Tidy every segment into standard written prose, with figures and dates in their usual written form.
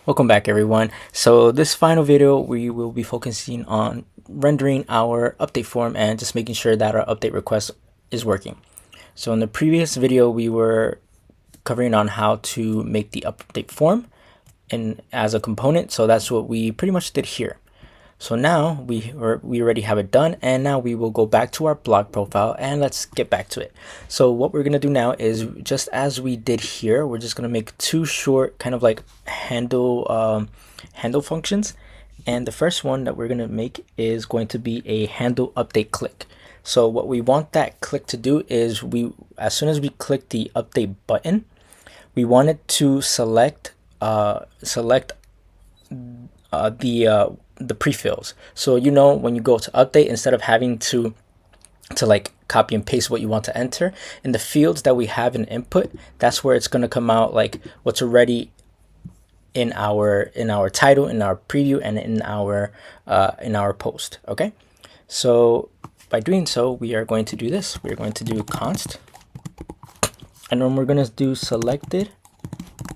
Welcome back everyone. So this final video we will be focusing on rendering our update form and just making sure that our update request is working. So in the previous video we were covering on how to make the update form and as a component, so that's what we pretty much did here. So now we already have it done, and now we will go back to our blog profile and let's get back to it. So what we're gonna do now is, just as we did here, we're just gonna make two short kind of like handle functions. And the first one that we're gonna make is going to be a handle update click. So what we want that click to do is, as soon as we click the update button, we want it to select the pre-fills. So when you go to update, instead of having to like copy and paste what you want to enter in the fields that we have in input, that's where it's going to come out like what's already in our title, in our preview, and in our post. Okay, so by doing so, we are going to do this. We're going to do const, and then we're going to do selected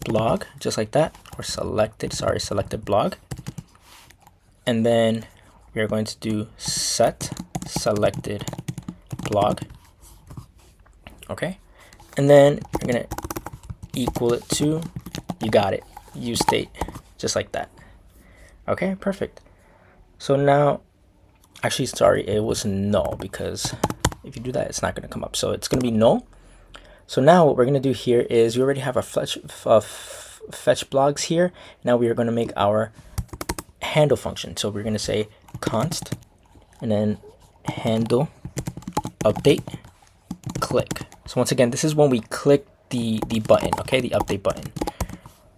blog, just like that, or selected blog. And then we are going to do set selected blog. Okay, and then we're going to equal it to, you got it, use state, just like that. Okay, perfect. So now, actually, sorry, it was null, because if you do that, it's not going to come up. So it's going to be null. So now what we're going to do here is, we already have our fetch blogs here. Now we are going to make our handle function. So we're going to say const and then handle update click. So once again, this is when we click the button, okay, the update button.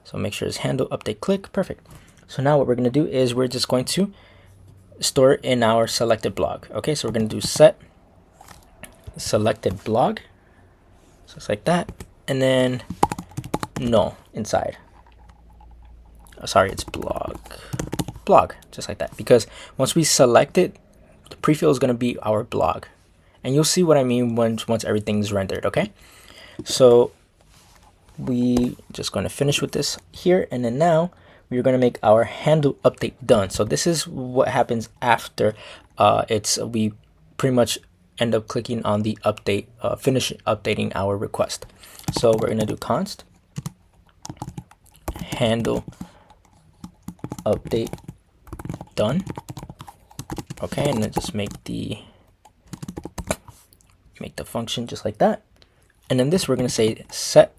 So make sure it's handle update click. Perfect. So now what we're going to do is, we're just going to store it in our selected blog. Okay, so we're going to do set selected blog, just like that, and then null inside. Sorry, it's blog, just like that, because once we select it, the prefill is going to be our blog, and you'll see what I mean once everything's rendered. Okay, so we just going to finish with this here, and then now we're going to make our handle update done. So this is what happens after we pretty much end up clicking on the update, finish updating our request. So we're going to do const handle update done. Okay, and then just make the function just like that. And then this, we're going to say set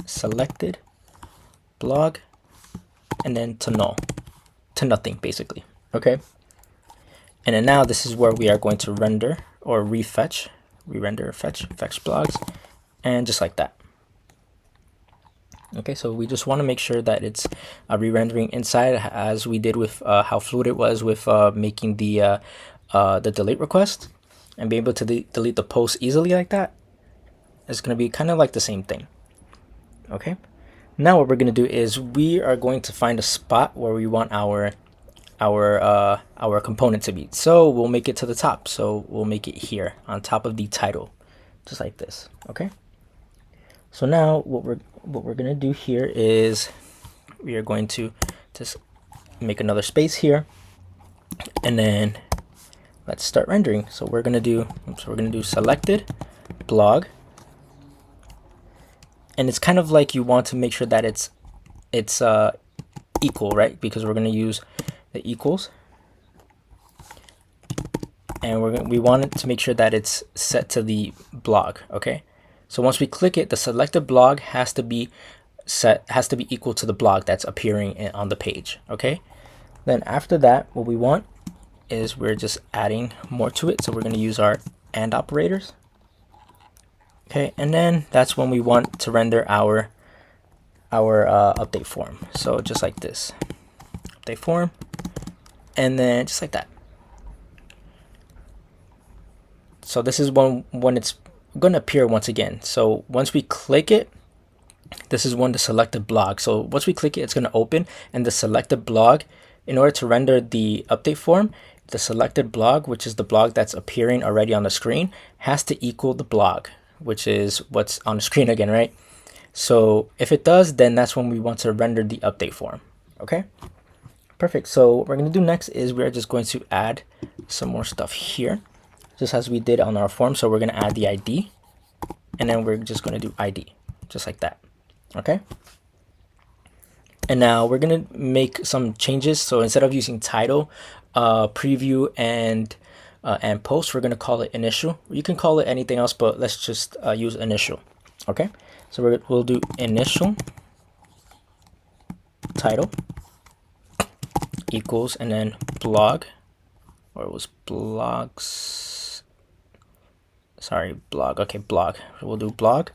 selected blog, and then to null, to nothing, basically. Okay, and then now this is where we are going to render or refetch, fetch blogs, and just like that. Okay, so we just want to make sure that it's re-rendering inside, as we did with how fluid it was with making the delete request, and be able to delete the post easily like that. It's going to be kind of like the same thing. Okay, now what we're going to do is, we are going to find a spot where we want our component to be. So we'll make it to the top. So we'll make it here on top of the title, just like this. Okay, so now what we're going to do here is, we are going to just make another space here, and then let's start rendering. So we're going to do selected blog, and it's kind of like, you want to make sure that it's equal, right? Because we're going to use the equals, and we want it to make sure that it's set to the blog. Okay, so once we click it, the selected blog has to be equal to the blog that's appearing on the page. Okay, then after that, what we want is, we're just adding more to it. So we're going to use our AND operators. Okay, and then that's when we want to render our update form. So just like this, update form, and then just like that. So this is when it's going to appear once again. So once we click it, this is when the selected blog. So once we click it, it's going to open, and the selected blog, in order to render the update form, the selected blog, which is the blog that's appearing already on the screen, has to equal the blog, which is what's on the screen again, right? So if it does, then that's when we want to render the update form. Okay, perfect. So what we're going to do next is we're just going to add some more stuff here, just as we did on our form. So we're going to add the ID, and then we're just going to do ID, just like that. Okay. And now we're going to make some changes. So instead of using title, preview, and post, we're going to call it initial. You can call it anything else, but let's just use initial. Okay. So we'll do initial title equals, and then blog, or it was blogs. Sorry, blog. Okay, blog. We'll do blog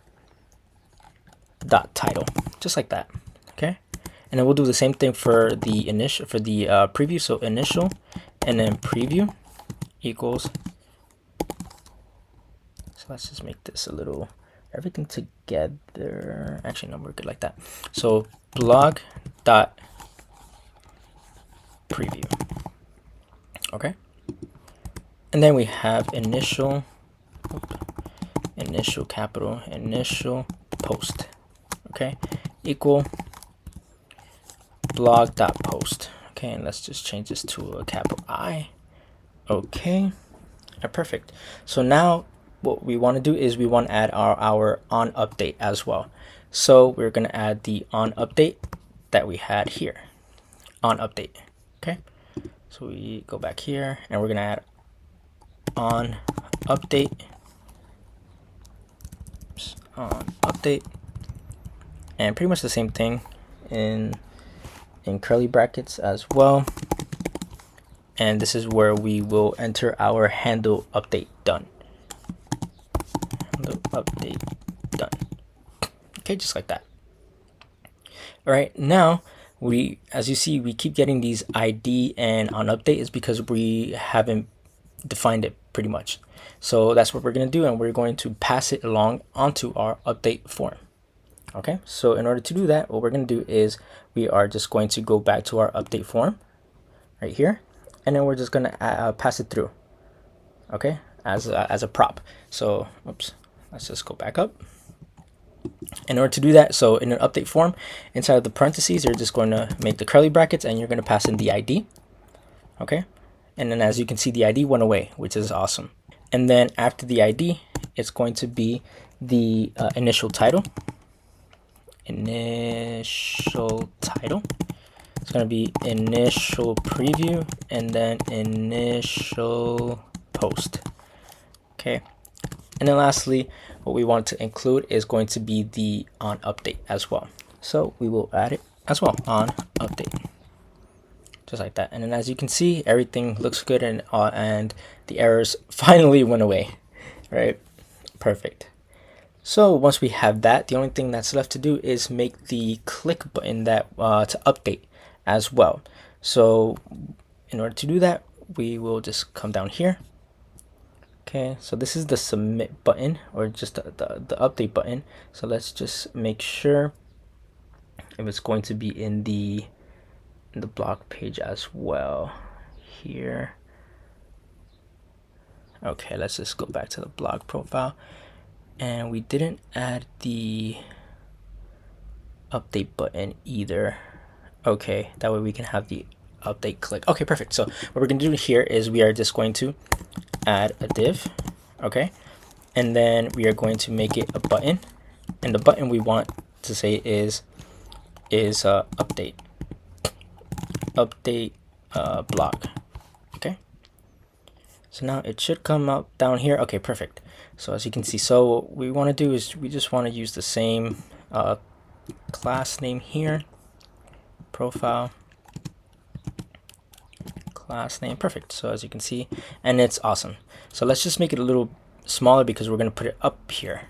dot title, just like that. Okay. And then we'll do the same thing for the initial, for the preview. So initial, and then preview equals. So let's just make this a little, everything together. Actually, no, we're good like that. So blog dot preview. Okay. And then we have initial, initial capital, initial post. Okay. Equal blog.post. Okay, and let's just change this to a capital I. Okay, perfect. So now what we want to do is we want to add our on update as well. So we're going to add the on update that we had here. On update. Okay, so we go back here and we're going to add on update. On update. And pretty much the same thing in curly brackets as well. And this is where we will enter our handle update done. Handle update done. Okay, just like that. All right, now as you see, we keep getting these ID and on update is because we haven't defined it pretty much. So that's what we're going to do, and we're going to pass it along onto our update form. Okay, so in order to do that, what we're going to do is we are just going to go back to our update form right here, and then we're just going to pass it through, okay, as a prop. So oops, let's just go back up. In order to do that, so in an update form, inside of the parentheses, you're just going to make the curly brackets, and you're going to pass in the ID. Okay, and then as you can see, the ID went away, which is awesome. And then after the ID, it's going to be the initial title. Initial title. It's going to be initial preview, and then initial post. Okay, and then lastly, what we want to include is going to be the on update as well. So we will add it as well, on update, just like that. And then as you can see, everything looks good, and the errors finally went away. Right, perfect. So once we have that, the only thing that's left to do is make the click button that to update as well. So in order to do that, we will just come down here. Okay, so this is the submit button, or just the update button. So let's just make sure if it's going to be in the blog page as well here. Okay, let's just go back to the blog profile. And we didn't add the update button either. Okay, that way we can have the update click. Okay, perfect. So what we're going to do here is we are just going to add a div. Okay, and then we are going to make it a button, and the button we want to say is update blog. Okay, so now it should come out down here. Okay, perfect. So as you can see, so what we want to do is we just want to use the same class name here, profile, class name. Perfect. So as you can see, and it's awesome. So let's just make it a little smaller because we're going to put it up here.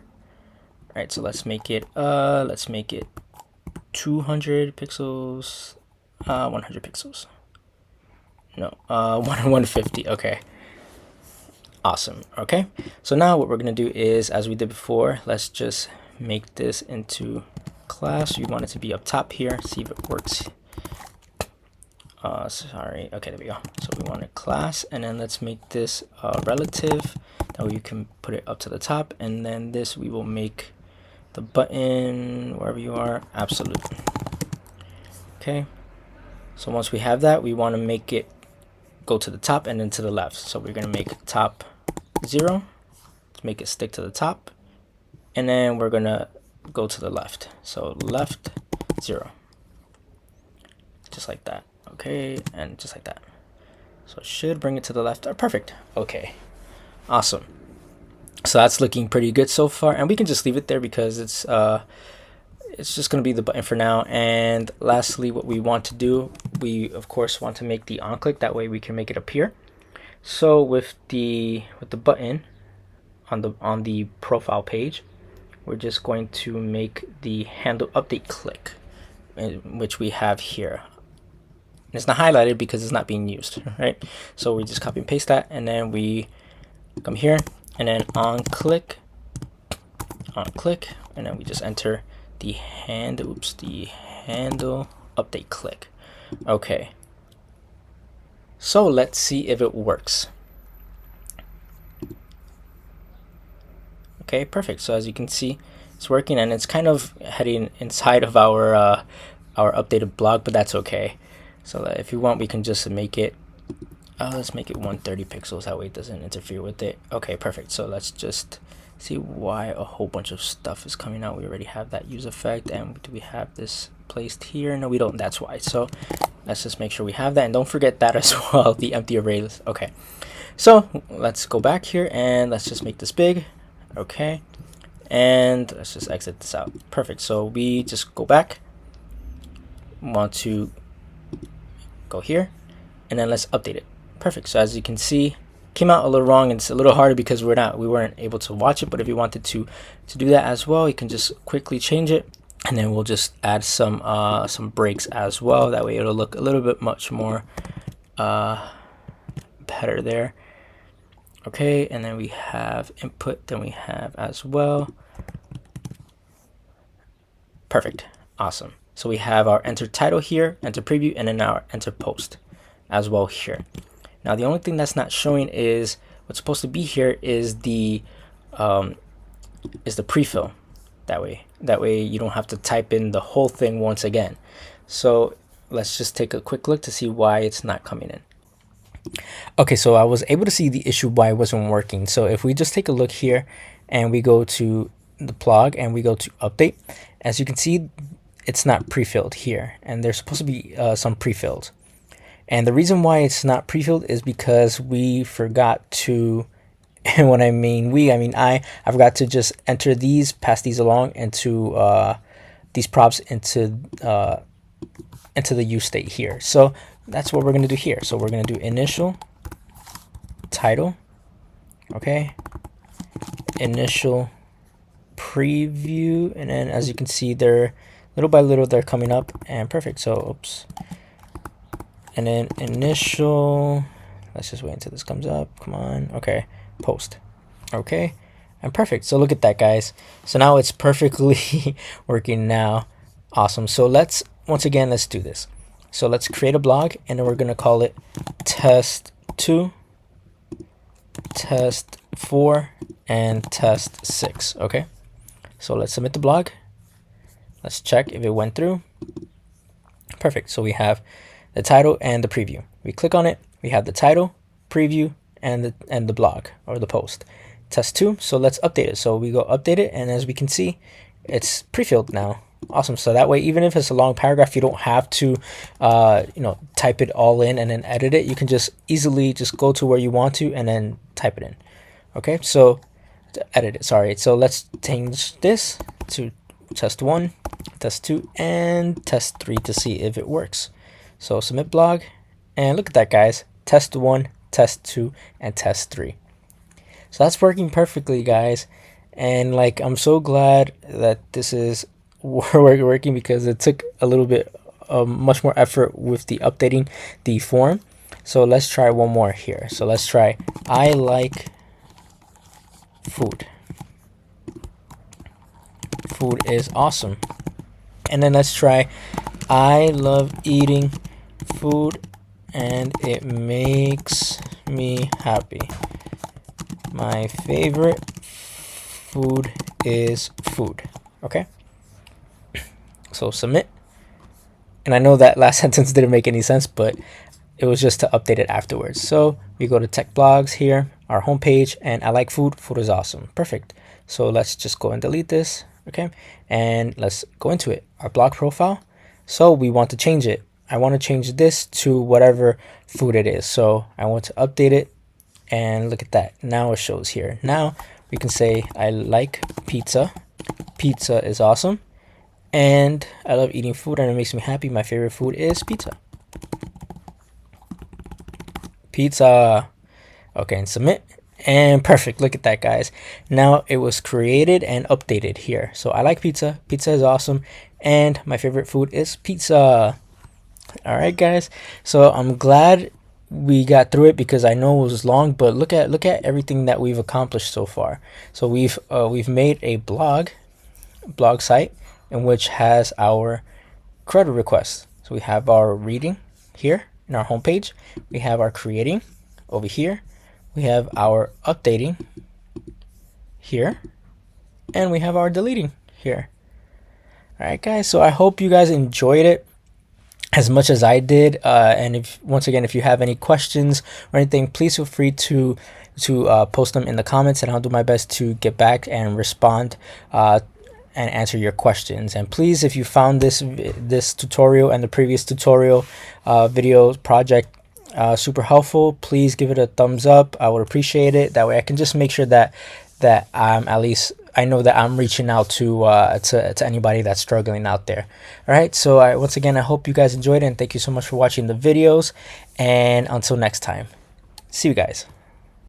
All right, so let's make it 200 pixels, 100 pixels. No, 150. Okay. Awesome. Okay, so now what we're going to do is, as we did before, let's just make this into class. We want it to be up top here. See if it works. Sorry. Okay, there we go. So we want a class, and then let's make this relative. That way you can put it up to the top, and then this we will make the button wherever you are absolute. Okay, So once we have that, we want to make it go to the top and then to the left. So we're going to make top 0 to make it stick to the top, and then we're going to go to the left. So left 0, just like that. Okay, and just like that. So it should bring it to the left. Oh, perfect. Okay, awesome. So that's looking pretty good so far, and we can just leave it there because it's just going to be the button for now. And lastly, what we want to do, we of course want to make the on click, that way we can make it appear. So with the button on the profile page, we're just going to make the handle update click, which we have here. It's not highlighted because it's not being used, right? So we just copy and paste that, and then we come here and then on click, and then we just enter the handle update click. Okay, so let's see if it works. Okay, perfect. So as you can see, it's working, and it's kind of heading inside of our updated blog, but that's okay. So if you want, we can just make it, let's make it 130 pixels, that way it doesn't interfere with it. Okay, perfect. So let's just see why a whole bunch of stuff is coming out. We already have that use effect, and do we have this placed here? No, we don't. That's why. So let's just make sure we have that, and don't forget that as well, the empty array list. Okay, so let's go back here and let's just make this big. Okay, and let's just exit this out. Perfect. So we just go back, want to go here, and then let's update it. Perfect. So as you can see, came out a little wrong, and it's a little harder because we weren't able to watch it. But if you wanted to do that as well, you can just quickly change it, and then we'll just add some breaks as well. That way it'll look a little bit much more better there. Okay, and then we have input, then we have as well. Perfect. Awesome. So we have our enter title here, enter preview, and then our enter post as well here. Now the only thing that's not showing is what's supposed to be here is the prefill. That way you don't have to type in the whole thing once again. So let's just take a quick look to see why it's not coming in. Okay, so I was able to see the issue why it wasn't working. So if we just take a look here and we go to the blog and we go to update, as you can see, it's not pre-filled here, and there's supposed to be some pre-filled. And the reason why it's not pre-filled is because we forgot to, and when I mean I forgot to just enter these, pass these along into these props into the use state here. So that's what we're going to do here. So we're going to do initial title, okay, initial preview, and then as you can see, they're little by little they're coming up, and perfect. So oops, and then initial, let's just wait until this comes up. Come on. Okay, post. Okay, and perfect. So look at that, guys. So now it's perfectly working now. Awesome. So let's do this. So let's create a blog, and then we're going to call it test 2, test 4, and test 6. Okay, so let's submit the blog. Let's check if it went through. Perfect. So we have the title and the preview. We click on it, we have the title, preview, and the blog or the post. Test 2. So let's update it. So we go update it, and as we can see, it's pre-filled now. Awesome. So that way, even if it's a long paragraph, you don't have to type it all in and then edit it. You can just easily just go to where you want to and then type it in. Okay, so edit it, sorry. So let's change this to test 1, test 2, and test 3 to see if it works. So submit blog, and look at that, guys. Test 1, test 2, and test 3. So that's working perfectly, guys. And like, I'm so glad that this is working because it took a little bit much more effort with the updating the form. So let's try one more here. So let's try I like food. Food is awesome. And then let's try I love eating food and it makes me happy. My favorite food is food. Okay, so submit, And I know that last sentence didn't make any sense, but it was just to update it afterwards. So we go to tech blogs here, our homepage, and I like food. Food is awesome. Perfect. So let's just go and delete this. Okay. And let's go into it. Our blog profile. So we want to change it. I want to change this to whatever food it is. So I want to update it, and look at that. Now it shows here. Now we can say I like pizza. Pizza is awesome. And I love eating food and it makes me happy. My favorite food is pizza. Pizza. Okay, and submit. And perfect. Look at that, guys. Now it was created and updated here. So I like pizza. Pizza is awesome. And my favorite food is pizza. All right, guys. So I'm glad we got through it because I know it was long, but look at everything that we've accomplished so far. So we've made a blog site in which has our credit requests. So we have our reading here in our homepage. We have our creating over here. We have our updating here, and we have our deleting here. All right, guys. So I hope you guys enjoyed it as much as I did. And if once again, if you have any questions or anything, please feel free to post them in the comments, and I'll do my best to get back and respond and answer your questions. And please, if you found this tutorial and the previous tutorial video project super helpful, please give it a thumbs up. I would appreciate it. That way I can just make sure that I'm at least, I know that I'm reaching out to anybody that's struggling out there. All right, so once again, I hope you guys enjoyed it, and thank you so much for watching the videos, and until next time, see you guys.